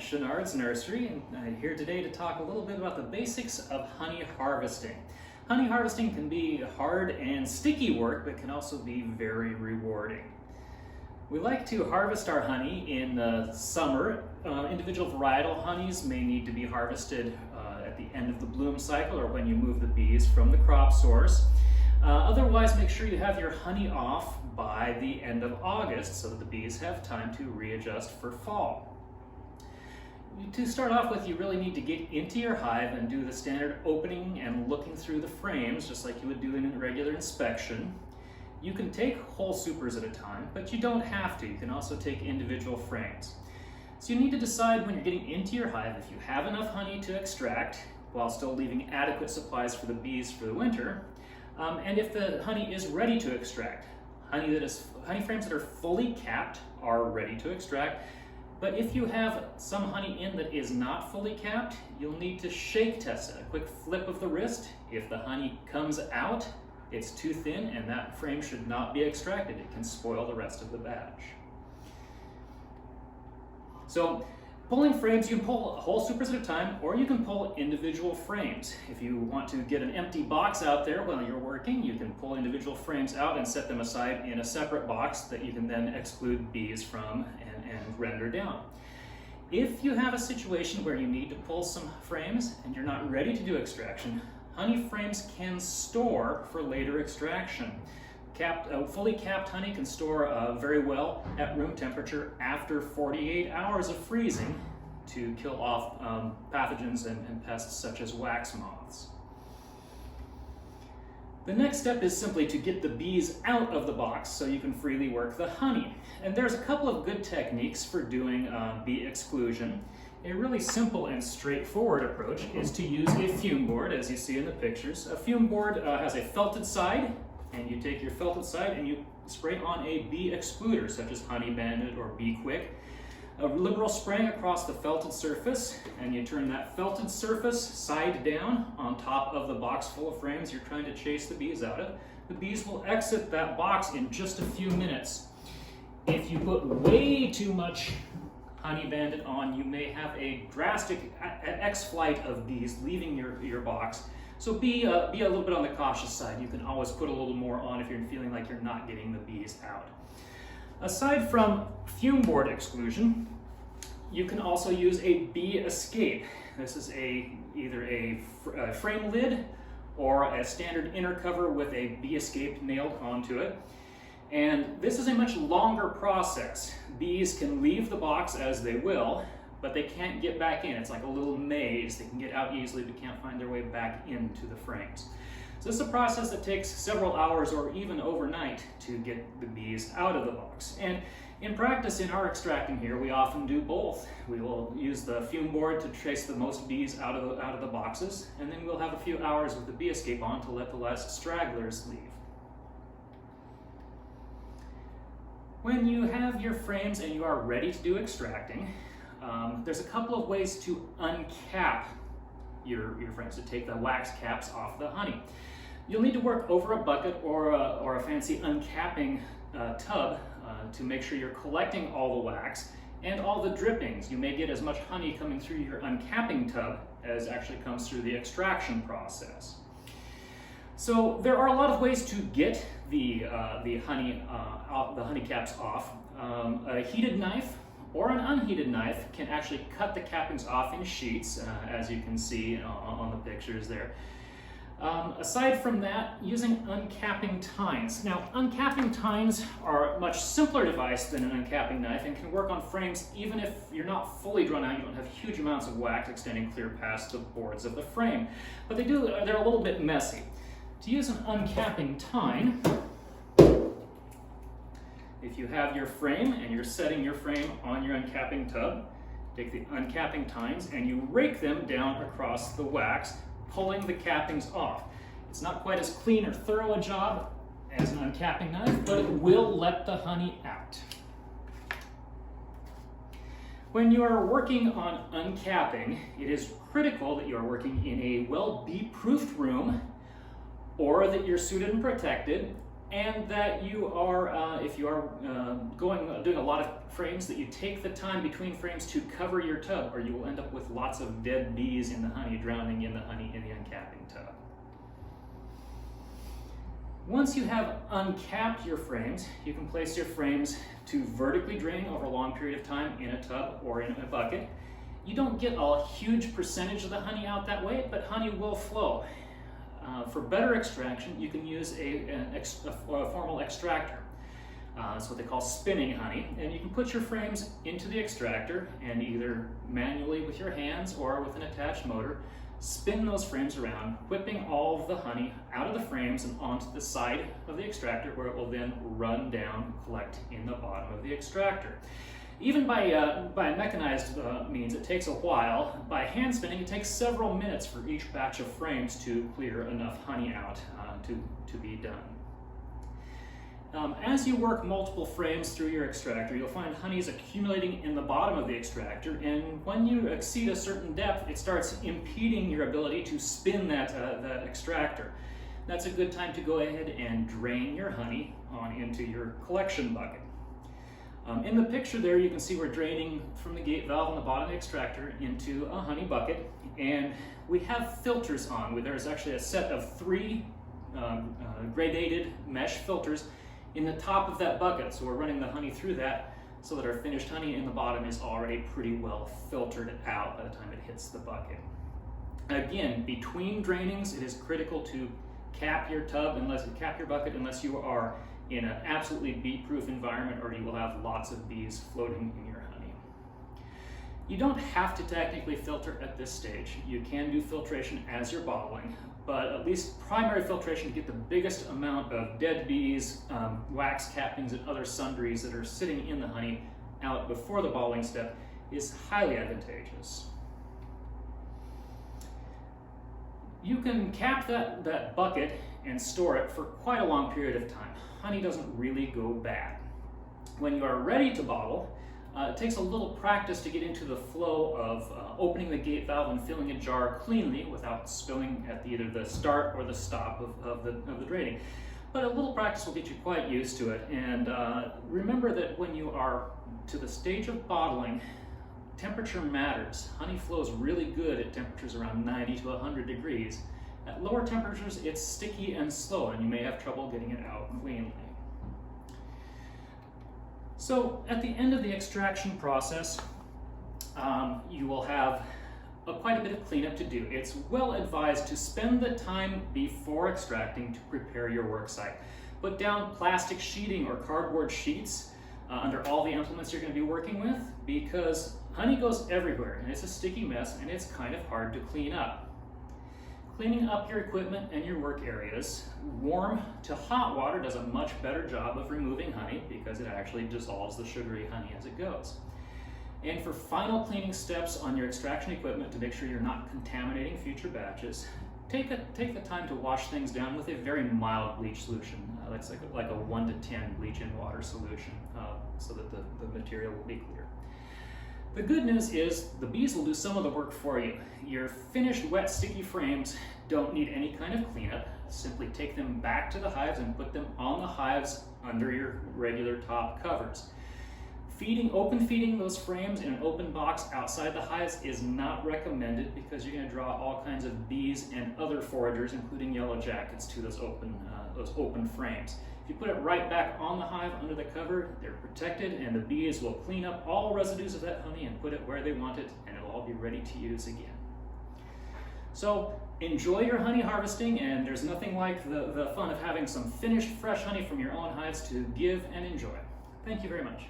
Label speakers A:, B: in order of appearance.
A: Chenard's Nursery, and I'm here today to talk a little bit about the basics of honey harvesting. Honey harvesting can be hard and sticky work, but can also be very rewarding. We like to harvest our honey in the summer. Individual varietal honeys may need to be harvested at the end of the bloom cycle or when you move the bees from the crop source. Otherwise, make sure you have your honey off by the end of August so that the bees have time to readjust for fall. To start off with, you really need to get into your hive and do the standard opening and looking through the frames, just like you would do in a regular inspection. You can take whole supers at a time, but you don't have to. You can also take individual frames. So you need to decide when you're getting into your hive if you have enough honey to extract while still leaving adequate supplies for the bees for the winter, and if the honey is ready to extract. Honey frames that are fully capped are ready to extract, but if you have some honey in that is not fully capped, you'll need to shake test it. A quick flip of the wrist. If the honey comes out, it's too thin and that frame should not be extracted. It can spoil the rest of the batch. So pulling frames, you can pull whole supers at a time, or you can pull individual frames. If you want to get an empty box out there while you're working, you can pull individual frames out and set them aside in a separate box that you can then exclude bees from and render down. If you have a situation where you need to pull some frames and you're not ready to do extraction, honey frames can store for later extraction. Fully capped honey can store very well at room temperature after 48 hours of freezing to kill off pathogens and pests such as wax moths. The next step is simply to get the bees out of the box so you can freely work the honey. And there's a couple of good techniques for doing bee exclusion. A really simple and straightforward approach is to use a fume board, as you see in the pictures. A fume board has a felted side, and you take your felted side and you spray on a bee excluder, such as Honey Bandit or Bee Quick. A liberal spraying across the felted surface, and you turn that felted surface side down on top of the box full of frames you're trying to chase the bees out of. The bees will exit that box in just a few minutes. If you put way too much Honey Bandit on, you may have a drastic X-flight of bees leaving your box. So be a little bit on the cautious side. You can always put a little more on if you're feeling like you're not getting the bees out. Aside from fume board exclusion, you can also use a bee escape. This is either a frame lid or a standard inner cover with a bee escape nailed onto it. And this is a much longer process. Bees can leave the box as they will, but they can't get back in. It's like a little maze. They can get out easily, but can't find their way back into the frames. So this is a process that takes several hours or even overnight to get the bees out of the box. And in practice, in our extracting here, we often do both. We will use the fume board to chase the most bees out of the boxes, and then we'll have a few hours with the bee escape on to let the last stragglers leave. When you have your frames and you are ready to do extracting, there's a couple of ways to uncap your frames, to take the wax caps off the honey. You'll need to work over a bucket or a fancy uncapping tub to make sure you're collecting all the wax and all the drippings. You may get as much honey coming through your uncapping tub as actually comes through the extraction process. So there are a lot of ways to get the honey caps off. A heated knife or an unheated knife can actually cut the cappings off in sheets, as you can see on the pictures there. Aside from that, using uncapping tines. Now, uncapping tines are a much simpler device than an uncapping knife and can work on frames even if you're not fully drawn out. You don't have huge amounts of wax extending clear past the boards of the frame. But they're a little bit messy. To use an uncapping tine, if you have your frame and you're setting your frame on your uncapping tub, take the uncapping tines and you rake them down across the wax, pulling the cappings off. It's not quite as clean or thorough a job as an uncapping knife, but it will let the honey out. When you are working on uncapping, it is critical that you are working in a well bee-proofed room, or that you're suited and protected, and that you are, if you are doing a lot of frames, that you take the time between frames to cover your tub, or you will end up with lots of dead bees in the honey, drowning in the honey in the uncapping tub. Once you have uncapped your frames, you can place your frames to vertically drain over a long period of time in a tub or in a bucket. You don't get a huge percentage of the honey out that way, but honey will flow. For better extraction, you can use a formal extractor. That's what they call spinning honey. And you can put your frames into the extractor and either manually with your hands or with an attached motor, spin those frames around, whipping all of the honey out of the frames and onto the side of the extractor, where it will then run down and collect in the bottom of the extractor. Even by mechanized means, it takes a while. By hand spinning, it takes several minutes for each batch of frames to clear enough honey out to be done. As you work multiple frames through your extractor, you'll find honey is accumulating in the bottom of the extractor, and when you exceed a certain depth, it starts impeding your ability to spin that extractor. That's a good time to go ahead and drain your honey on into your collection bucket. In the picture there, you can see we're draining from the gate valve on the bottom of the extractor into a honey bucket, and we have filters on. There's actually a set of 3 gradated mesh filters in the top of that bucket, so we're running the honey through that so that our finished honey in the bottom is already pretty well filtered out by the time it hits the bucket. Again, between drainings, it is critical to cap your bucket unless you are in an absolutely bee-proof environment, or you will have lots of bees floating in your honey. You don't have to technically filter at this stage. You can do filtration as you're bottling, but at least primary filtration to get the biggest amount of dead bees, wax cappings, and other sundries that are sitting in the honey out before the bottling step is highly advantageous. You can cap that bucket and store it for quite a long period of time. Honey doesn't really go bad. When you are ready to bottle, it takes a little practice to get into the flow of opening the gate valve and filling a jar cleanly without spilling at either the start or the stop of the draining. But a little practice will get you quite used to it. And remember that when you are to the stage of bottling, temperature matters. Honey flows really good at temperatures around 90 to 100 degrees. At lower temperatures, it's sticky and slow, and you may have trouble getting it out cleanly. So at the end of the extraction process, you will have quite a bit of cleanup to do. It's well advised to spend the time before extracting to prepare your work site. Put down plastic sheeting or cardboard sheets under all the implements you're going to be working with, because honey goes everywhere and it's a sticky mess and it's kind of hard to clean up. Cleaning up your equipment and your work areas, warm to hot water does a much better job of removing honey because it actually dissolves the sugary honey as it goes. And for final cleaning steps on your extraction equipment to make sure you're not contaminating future batches, take the time to wash things down with a very mild bleach solution. That's like a 1 to 10 bleach in water solution so that the material will be clear. The good news is the bees will do some of the work for you. Your finished wet sticky frames don't need any kind of cleanup. Simply take them back to the hives and put them on the hives under your regular top covers. Open feeding those frames in an open box outside the hives is not recommended because you're going to draw all kinds of bees and other foragers, including yellow jackets, to those open frames. If you put it right back on the hive under the cover, they're protected, and the bees will clean up all residues of that honey and put it where they want it, and it'll all be ready to use again. So enjoy your honey harvesting, and there's nothing like the fun of having some finished fresh honey from your own hives to give and enjoy. Thank you very much.